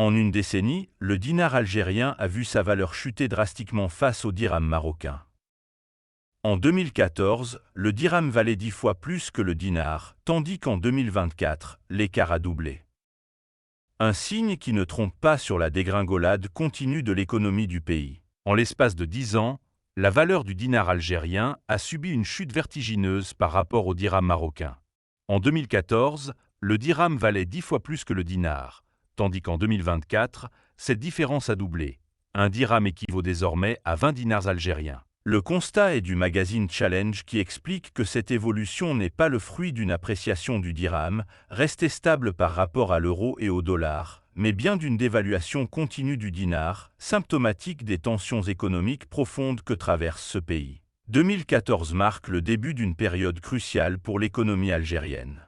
En une décennie, le dinar algérien a vu sa valeur chuter drastiquement face au dirham marocain. En 2014, le dirham valait 10 fois plus que le dinar, tandis qu'en 2024, l'écart a doublé. Un signe qui ne trompe pas sur la dégringolade continue de l'économie du pays. En l'espace de 10 ans, la valeur du dinar algérien a subi une chute vertigineuse par rapport au dirham marocain. En 2014, le dirham valait 10 fois plus que le dinar, tandis qu'en 2024, cette différence a doublé. Un dirham équivaut désormais à 20 dinars algériens. Le constat est du magazine Challenge qui explique que cette évolution n'est pas le fruit d'une appréciation du dirham, resté stable par rapport à l'euro et au dollar, mais bien d'une dévaluation continue du dinar, symptomatique des tensions économiques profondes que traverse ce pays. 2014 marque le début d'une période cruciale pour l'économie algérienne.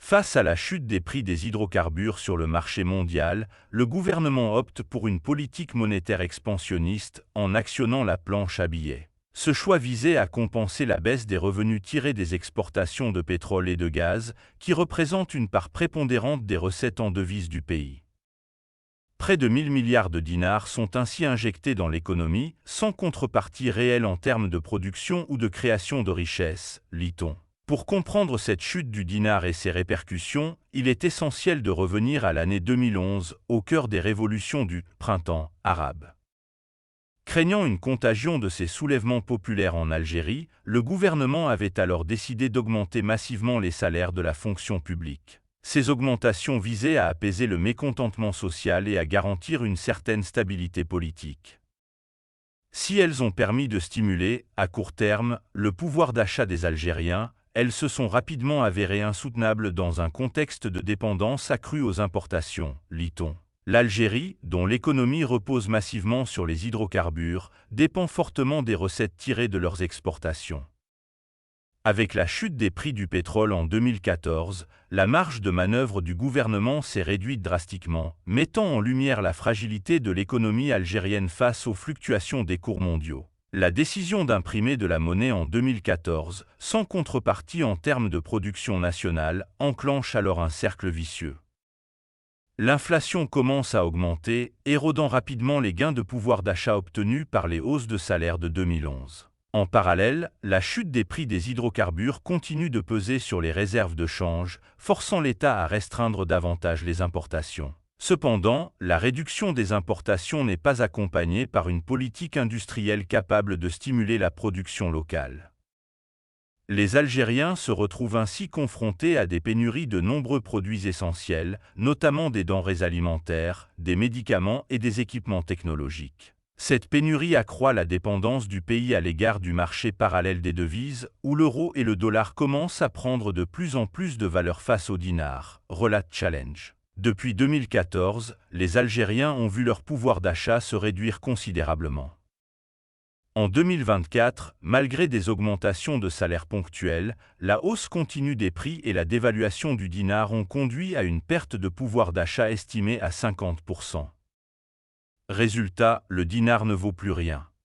Face à la chute des prix des hydrocarbures sur le marché mondial, le gouvernement opte pour une politique monétaire expansionniste en actionnant la planche à billets. Ce choix visait à compenser la baisse des revenus tirés des exportations de pétrole et de gaz, qui représentent une part prépondérante des recettes en devises du pays. Près de 1000 milliards de dinars sont ainsi injectés dans l'économie, sans contrepartie réelle en termes de production ou de création de richesses, lit-on. Pour comprendre cette chute du dinar et ses répercussions, il est essentiel de revenir à l'année 2011, au cœur des révolutions du « printemps arabe ». Craignant une contagion de ces soulèvements populaires en Algérie, le gouvernement avait alors décidé d'augmenter massivement les salaires de la fonction publique. Ces augmentations visaient à apaiser le mécontentement social et à garantir une certaine stabilité politique. Si elles ont permis de stimuler, à court terme, le pouvoir d'achat des Algériens, elles se sont rapidement avérées insoutenables dans un contexte de dépendance accrue aux importations, lit-on. L'Algérie, dont l'économie repose massivement sur les hydrocarbures, dépend fortement des recettes tirées de leurs exportations. Avec la chute des prix du pétrole en 2014, la marge de manœuvre du gouvernement s'est réduite drastiquement, mettant en lumière la fragilité de l'économie algérienne face aux fluctuations des cours mondiaux. La décision d'imprimer de la monnaie en 2014, sans contrepartie en termes de production nationale, enclenche alors un cercle vicieux. L'inflation commence à augmenter, érodant rapidement les gains de pouvoir d'achat obtenus par les hausses de salaire de 2011. En parallèle, la chute des prix des hydrocarbures continue de peser sur les réserves de change, forçant l'État à restreindre davantage les importations. Cependant, la réduction des importations n'est pas accompagnée par une politique industrielle capable de stimuler la production locale. Les Algériens se retrouvent ainsi confrontés à des pénuries de nombreux produits essentiels, notamment des denrées alimentaires, des médicaments et des équipements technologiques. Cette pénurie accroît la dépendance du pays à l'égard du marché parallèle des devises, où l'euro et le dollar commencent à prendre de plus en plus de valeur face au dinar, relate Challenge. Depuis 2014, les Algériens ont vu leur pouvoir d'achat se réduire considérablement. En 2024, malgré des augmentations de salaires ponctuelles, la hausse continue des prix et la dévaluation du dinar ont conduit à une perte de pouvoir d'achat estimée à 50%. Résultat, le dinar ne vaut plus rien.